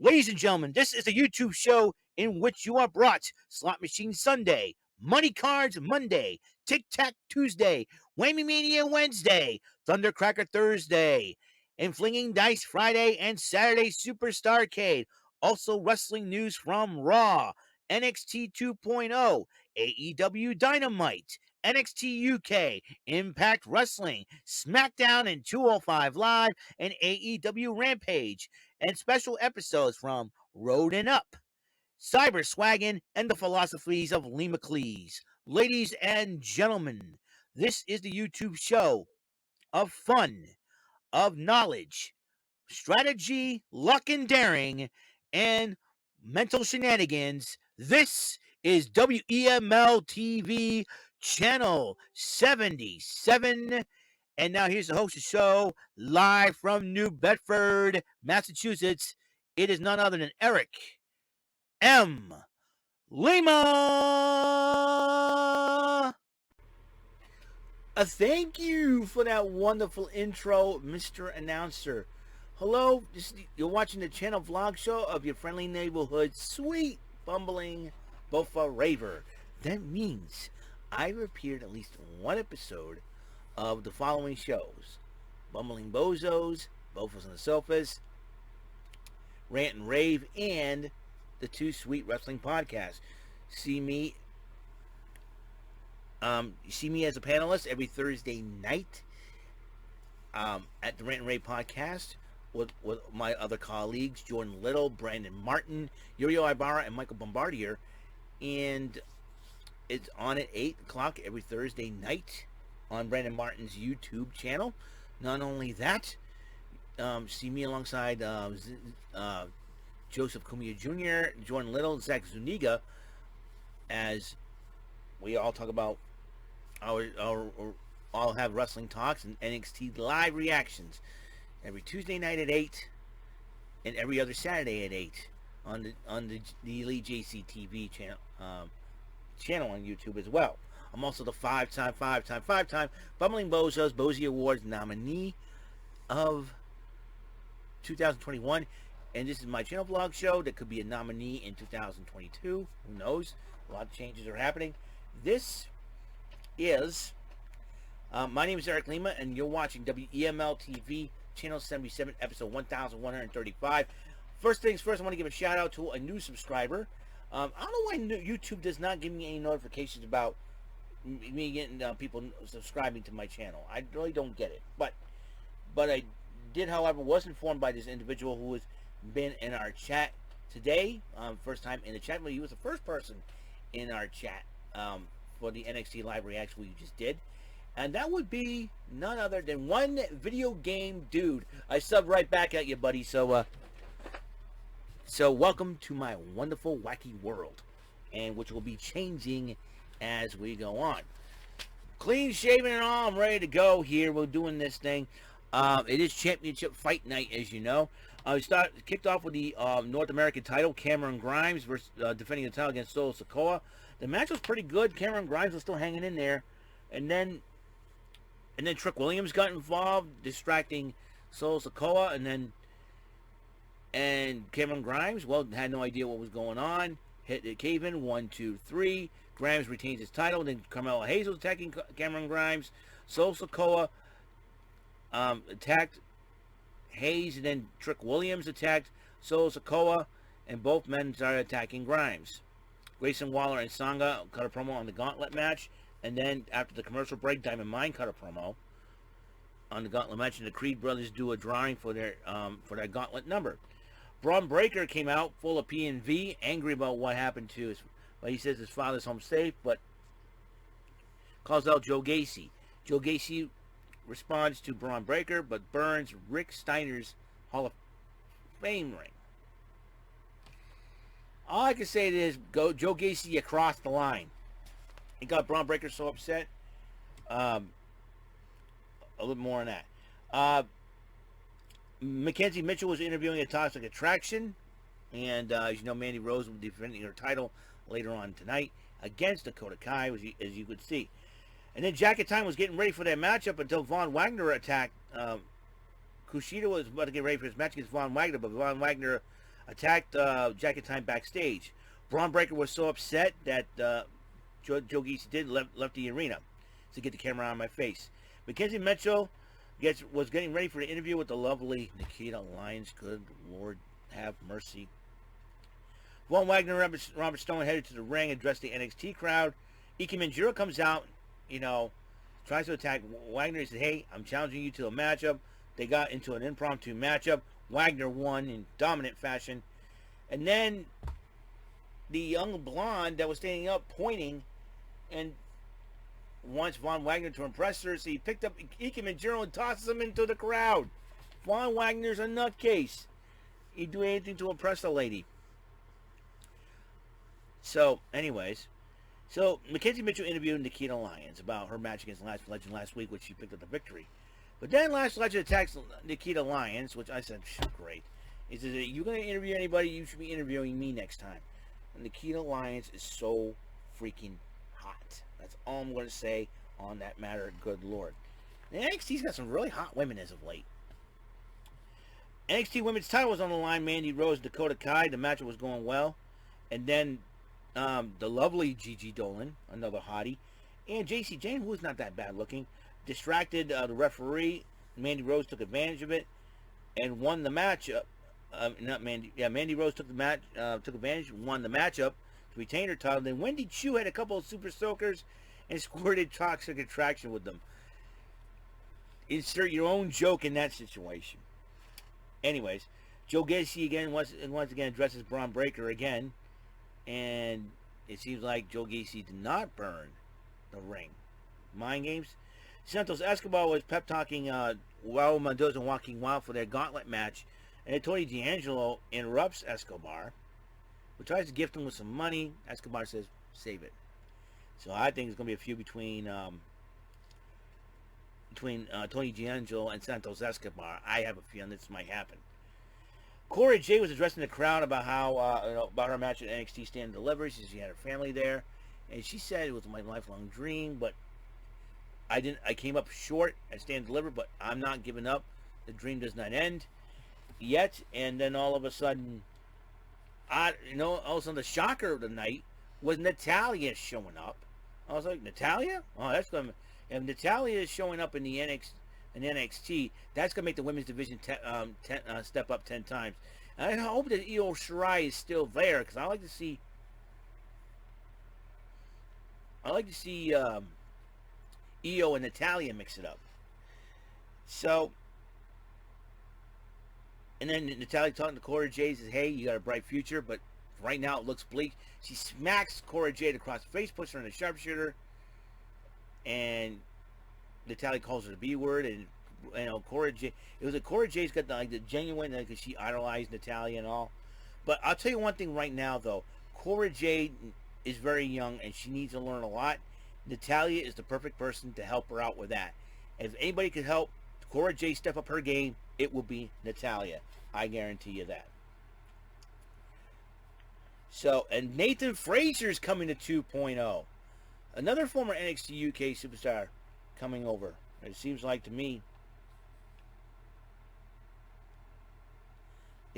Ladies and gentlemen, this is a YouTube show in which you are brought Slot Machine Sunday, Money Cards Monday, Tic Tac Tuesday, Whammy Mania Wednesday, Thundercracker Thursday, and Flinging Dice Friday and Saturday Superstarcade. Also, wrestling news from Raw, NXT 2.0, AEW Dynamite, NXT UK, Impact Wrestling, SmackDown and 205 Live, and AEW Rampage, and special episodes from Road and Up, Cyber Swaggin', and the philosophies of Lee McLeese. Ladies and gentlemen, this is the YouTube show of fun, of knowledge, strategy, luck and daring, and mental shenanigans. This is WEML-TV Channel 77. And now here's the host of the show, live from New Bedford, Massachusetts. It is none other than Eric M. Lima. Thank you for that wonderful intro, Mr. Announcer. Hello, you're watching the channel vlog show of your friendly neighborhood, sweet, bumbling Bofa Raver. That means I've appeared at least one episode of the following shows: Bumbling Bozos, Bofas on the Sofas, Rant and Rave, and the Too Sweet Wrestling Podcast. You see me as a panelist every Thursday night at the Rant and Rave Podcast with my other colleagues, Jordan Little, Brandon Martin, Yurio Ibarra, and Michael Bombardier. And it's on at 8 o'clock every Thursday night on Brandon Martin's YouTube channel. Not only that, see me alongside Joseph Cumia Jr., Jordan Little, Zach Zuniga, as we all talk about all have wrestling talks and NXT live reactions every Tuesday night at 8 and every other Saturday at 8 on the Elite JC TV channel on YouTube as well. I'm also the five-time Bumbling Bozos Bozy Awards nominee of 2021. And this is my channel vlog show that could be a nominee in 2022. Who knows? A lot of changes are happening. This is... my name is Eric Lima, and you're watching WEML-TV, Channel 77, Episode 1135. First things first, I want to give a shout-out to a new subscriber. I don't know why YouTube does not give me any notifications about me getting people subscribing to my channel. I really don't get it. But I did, however, was informed by this individual who has been in our chat today. First time in the chat. Well, he was the first person in our chat for the NXT Live reaction we just did. And that would be none other than One Video Game Dude. I subbed right back at you, buddy. So welcome to my wonderful, wacky world, and which will be changing as we go on. Clean shaven and all, I'm ready to go here. We're doing this thing. It is championship fight night, as you know. We kicked off with the North American title. Cameron Grimes versus, defending the title against Solo Sikoa. The match was pretty good. Cameron Grimes was still hanging in there. And then Trick Williams got involved, distracting Solo Sikoa. And Cameron Grimes, well, had no idea what was going on. Hit the cave in, 1, 2, 3. Grimes retains his title. Then Carmelo Hayes was attacking Cameron Grimes. Solo Sikoa attacked Hayes, and then Trick Williams attacked Solo Sikoa, and both men started attacking Grimes. Grayson Waller and Sanga cut a promo on the Gauntlet Match, and then after the commercial break, Diamond Mine cut a promo on the Gauntlet Match, and the Creed brothers do a drawing for their Gauntlet number. Braun Breaker came out full of P&V, angry about what happened to his... Well, he says his father's home safe, but calls out Joe Gacy. Joe Gacy responds to Braun Breaker, but burns Rick Steiner's Hall of Fame ring. All I can say is, Joe Gacy across the line. It got Braun Breaker so upset. A little more on that. Mackenzie Mitchell was interviewing a Toxic Attraction, and as you know, Mandy Rose will be defending her title later on tonight against Dakota Kai, as you could see. And then Jacket Time was getting ready for their matchup until Von Wagner attacked. Kushida was about to get ready for his match against Von Wagner, but Von Wagner attacked Jacket Time backstage. Braun Breaker was so upset that Joe Gacy did left the arena to get the camera on my face. Mackenzie Mitchell was getting ready for the interview with the lovely Nikita Lyons. Good Lord, have mercy. Von Wagner and Robert Stone headed to the ring, addressed the NXT crowd. Ike Manjiro comes out, tries to attack Wagner. He said, hey, I'm challenging you to a matchup. They got into an impromptu matchup. Wagner won in dominant fashion. And then the young blonde that was standing up pointing and wants Von Wagner to impress her, so he picked up Ike Manjiro and tosses him into the crowd. Von Wagner's a nutcase. He'd do anything to impress the lady. So, anyways, Mackenzie Mitchell interviewed Nikita Lyons about her match against Lash Legend last week, which she picked up the victory. But then Lash Legend attacks Nikita Lyons, which I said, great. He says, you're going to interview anybody, you should be interviewing me next time. And Nikita Lyons is so freaking hot. That's all I'm going to say on that matter. Good Lord. And NXT's got some really hot women as of late. NXT Women's title was on the line. Mandy Rose, Dakota Kai. The match was going well. And then the lovely Gigi Dolan, another hottie, and JC Jane, who was not that bad looking, distracted the referee. Mandy Rose took advantage of it and won the match. Mandy Rose took advantage, won the matchup to retain her title. Then Wendy Chu had a couple of super soakers and squirted toxic attraction with them. Insert your own joke in that situation. Anyways, Joe Gacy again once again addresses Braun Breaker again. And it seems like Joe Gacy did not burn the ring. Mind games. Santos Escobar was pep talking Raul Mendoza and Joaquin Wild for their Gauntlet match, and Tony D'Angelo interrupts Escobar, who tries to gift him with some money. Escobar says, "Save it." So I think it's going to be a feud between Tony D'Angelo and Santos Escobar. I have a feeling this might happen. Cora Jade was addressing the crowd about how about her match at NXT Stand and Deliver. She said she had her family there, and she said it was my lifelong dream, but I came up short at Stand and Deliver, but I'm not giving up. The dream does not end yet. And then all of a sudden, all of a sudden the shocker of the night was Natalya showing up. I was like, Natalya? Oh, that's going to... If Natalya is showing up in the NXT, that's going to make the women's division step up 10 times. And I hope that Io Shirai is still there, because I like to see Io and Natalya mix it up. So, and then Natalya talking to Cora Jade says, hey, you got a bright future, but right now it looks bleak. She smacks Cora Jade across the face, puts her in a sharpshooter, and Natalya calls her the B word, and Cora Jade. It was like Cora Jade's got the genuine, because she idolized Natalya and all. But I'll tell you one thing right now, though. Cora Jade is very young, and she needs to learn a lot. Natalya is the perfect person to help her out with that. If anybody could help Cora Jade step up her game, it will be Natalya. I guarantee you that. So, and Nathan Frazier's coming to 2.0. Another former NXT UK superstar coming over. It seems like to me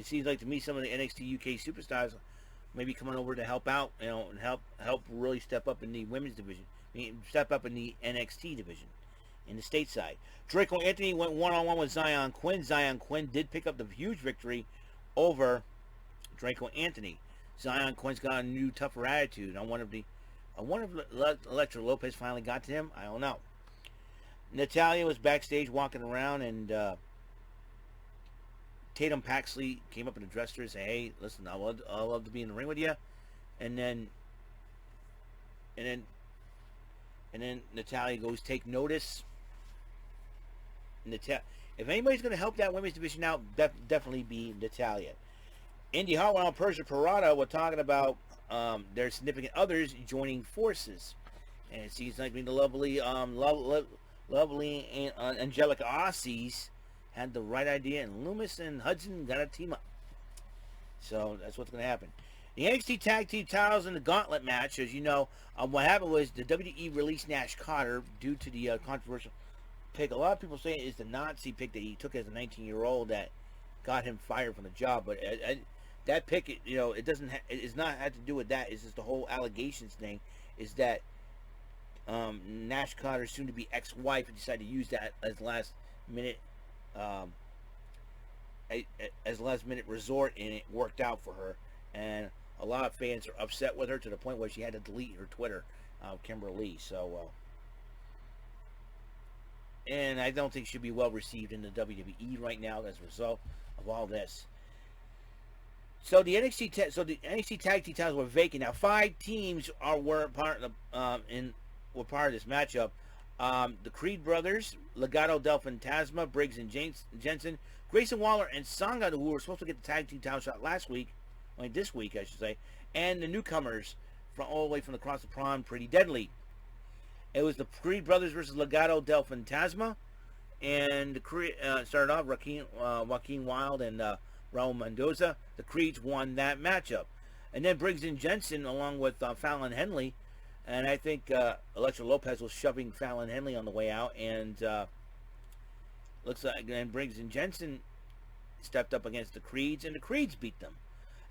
some of the NXT UK superstars may be coming over to help out, and help really step up in the women's division. Step up in the NXT division in the stateside. Draco Anthony went one-on-one with Zion Quinn. Zion Quinn did pick up the huge victory over Draco Anthony. Zion Quinn's got a new, tougher attitude. I wonder if Elektra Lopez finally got to him. I don't know. Natalya was backstage walking around, and Tatum Paxley came up and addressed her and said, hey, listen, I'd love to be in the ring with you. And then Natalya goes, take notice. If anybody's going to help that women's division out, definitely be Natalya. Indy Hartwell and Persia Pirotta were talking about their significant others joining forces. And it seems like the lovely Angelica Aussies had the right idea, and Loomis and Hudson got to team up. So that's what's going to happen. The NXT Tag Team titles in the Gauntlet Match, as you know, what happened was the WWE released Nash Carter due to the controversial pick. A lot of people say it's the Nazi pick that he took as a 19-year-old that got him fired from the job. But that pick, it doesn't. It's not had to do with that. It's just the whole allegations thing. Is that Nash Carter's soon-to-be ex-wife decided to use that as last minute, as last minute resort, and it worked out for her. And a lot of fans are upset with her to the point where she had to delete her Twitter, Kimberly. So, and I don't think she'll be well received in the WWE right now as a result of all this. So the NXT Tag Team titles were vacant. Now 5 teams were part of this matchup. The Creed brothers, Legado Del Fantasma, Briggs and Jensen, Grayson Waller and Sanga, who were supposed to get the tag team title shot this week I should say, and the newcomers from all the way from across the pond, Pretty Deadly. It was the Creed brothers versus Legado Del Fantasma, and the Creed started off Joaquin Wilde and Raul Mendoza. The Creeds won that matchup, and then Briggs and Jensen along with Fallon Henley, and I think Elektra Lopez was shoving Fallon Henley on the way out, and looks like then Briggs and Jensen stepped up against the Creeds, and the Creeds beat them.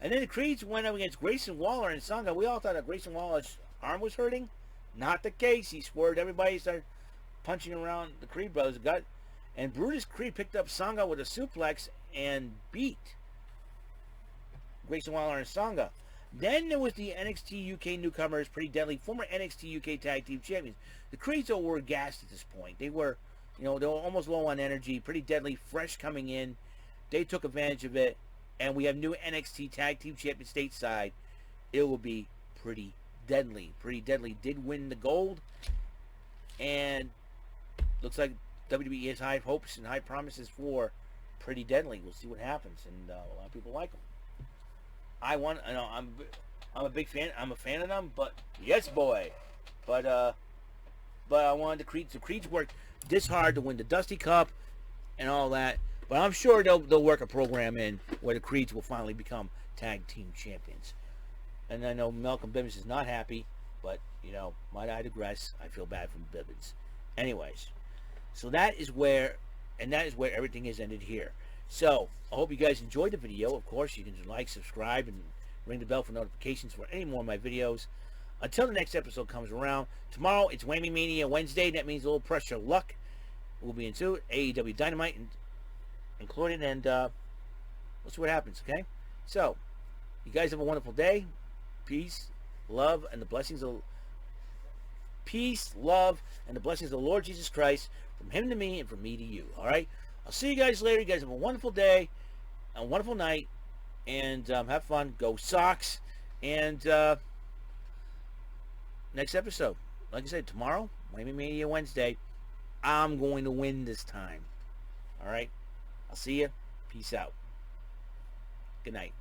And then the Creeds went up against Grayson Waller and Sanga. We all thought that Grayson Waller's arm was hurting. Not the case. He swerved. Everybody started punching around the Creed brothers' gut. And Brutus Creed picked up Sanga with a suplex and beat Grayson Waller and Sanga. Then there was the NXT UK newcomers, Pretty Deadly, former NXT UK Tag Team Champions. The Creeds were gassed at this point. They were, they were almost low on energy. Pretty Deadly, fresh coming in. They took advantage of it. And we have new NXT Tag Team Champions stateside. It will be Pretty Deadly. Pretty Deadly did win the gold. And looks like WWE has high hopes and high promises for Pretty Deadly. We'll see what happens. And a lot of people like them. I'm a big fan. I'm a fan of them. But yes, boy. But I wanted the Creeds worked this hard to win the Dusty Cup and all that. But I'm sure they'll work a program in where the Creeds will finally become tag team champions. And I know Malcolm Bivens is not happy, but might I digress? I feel bad for Bivens. Anyways, so that is where everything is ended here. So I hope you guys enjoyed the video. Of course, you can like, subscribe, and ring the bell for notifications for any more of my videos. Until the next episode comes around, tomorrow it's Whammy Mania Wednesday. That means a little pressure luck will be into it. AEW Dynamite included, and we'll see what happens. Okay, so you guys have a wonderful day. Peace, love, and the blessings of the Lord Jesus Christ, from Him to me and from me to you. All right, I'll see you guys later. You guys have a wonderful day, a wonderful night, and have fun. Go Sox. And next episode, like I said, tomorrow, Miami Mania Wednesday. I'm going to win this time. All right. I'll see you. Peace out. Good night.